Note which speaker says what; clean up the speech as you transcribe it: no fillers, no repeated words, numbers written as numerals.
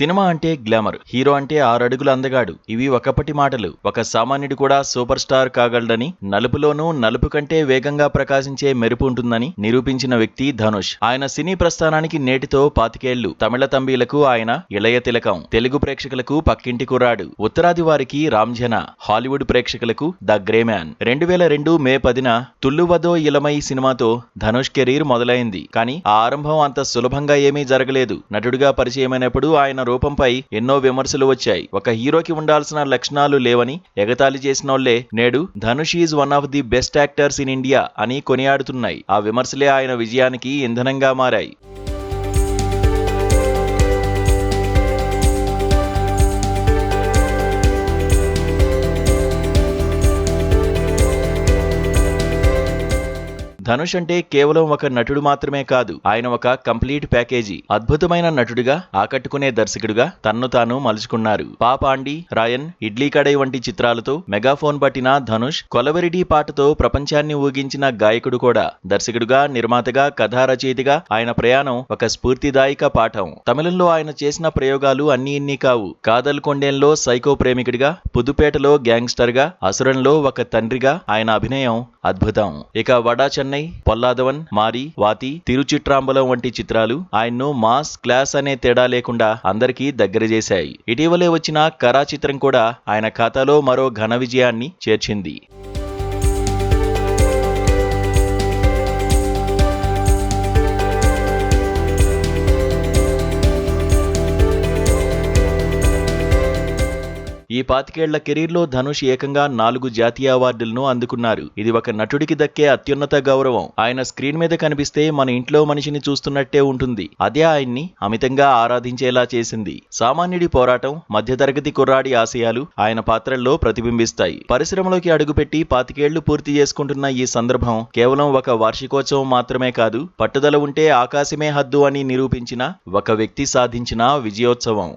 Speaker 1: Cinema అంటే glamour, hero అంటే 6 అడుగుల అందగాడు. ఇవి ఒకప్పటి మాటలు. ఒక సామాన్యుడు కూడా సూపర్ స్టార్ కాగలడని, నలుపులోనూ నలుపు కంటే వేగంగా ప్రకాశించే మెరుపు ఉంటుందని నిరూపించిన వ్యక్తి ధనుష్. ఆయన సినీ ప్రస్థానానికి నేటితో 25 ఏళ్లు. తమిళ తంబీలకు ఆయన ఇళయ తిలకం, తెలుగు ప్రేక్షకులకు పక్కింటి కుర్రాడు, ఉత్తరాది వారికి రాంజన, హాలీవుడ్ ప్రేక్షకులకు ద గ్రే మ్యాన్. 2002 మే 10న తుల్లువదో ఇలమై సినిమాతో ధనుష్ కెరీర్ మొదలైంది. కానీ ఆ ఆరంభం అంత సులభంగా ఏమీ జరగలేదు. నటుడిగా పరిచయమైనప్పుడు ఆయన రూపంపై ఎన్నో విమర్శలు వచ్చాయి. ఒక హీరోకి ఉండాల్సిన లక్షణాలు లేవని ఎగతాళి చేసినోళ్లే నేడు Dhanush is one of the best actors in India అని కొనియాడుతున్నాయి. ఆ విమర్శలే ఆయన విజయానికి ఇంధనంగా మారాయి. ధనుష్ అంటే కేవలం ఒక నటుడు మాత్రమే కాదు, ఆయన ఒక కంప్లీట్ ప్యాకేజీ. అద్భుతమైన నటుడిగా, ఆకట్టుకునే దర్శకుడిగా తన్ను తాను మలుచుకున్నారు. పాపాండి, రాయన్, ఇడ్లీ కడై వంటి చిత్రాలతో మెగాఫోన్ పట్టిన ధనుష్ కొలవెరిటీ పాటతో ప్రపంచాన్ని ఊగించిన గాయకుడు కూడా. దర్శకుడిగా, నిర్మాతగా, కథా రచయితగా ఆయన ప్రయాణం ఒక స్ఫూర్తిదాయక పాఠం. తమిళంలో ఆయన చేసిన ప్రయోగాలు అన్నీ ఇన్ని కావు. కాదల్ కొండేన్లో సైకో ప్రేమికుడిగా, పుదుపేటలో గ్యాంగ్స్టర్ గా, అసురన్లో ఒక తండ్రిగా ఆయన అభినయం అద్భుతం. ఇక వడా చెన్నై, పొల్లాదవన్, మారి, వాతి, తిరుచిట్రాంబలం వంటి చిత్రాలు ఆయన్ను మాస్, క్లాస్ అనే తేడా లేకుండా అందరికీ దగ్గర చేశాయి. ఇటీవలే వచ్చిన కరా చిత్రం కూడా ఆయన ఖాతాలో మరో ఘన విజయాన్ని చేర్చింది. ఈ 25 ఏళ్ల కెరీర్లో ధనుష్ ఏకంగా 4 జాతీయ అవార్డులను అందుకున్నారు. ఇది ఒక నటుడికి దక్కే అత్యున్నత గౌరవం. ఆయన స్క్రీన్ మీద కనిపిస్తే మన ఇంట్లో మనిషిని చూస్తున్నట్టే ఉంటుంది. అదే ఆయన్ని అమితంగా ఆరాధించేలా చేసింది. సామాన్యుడి పోరాటం, మధ్యతరగతి కుర్రాడి ఆశయాలు ఆయన పాత్రల్లో ప్రతిబింబిస్తాయి. పరిశ్రమలోకి అడుగుపెట్టి 25 ఏళ్లు పూర్తి చేసుకుంటున్న ఈ సందర్భం కేవలం ఒక వార్షికోత్సవం మాత్రమే కాదు, పట్టుదల ఉంటే ఆకాశమే హద్దు అని నిరూపించిన ఒక వ్యక్తి సాధించిన విజయోత్సవం.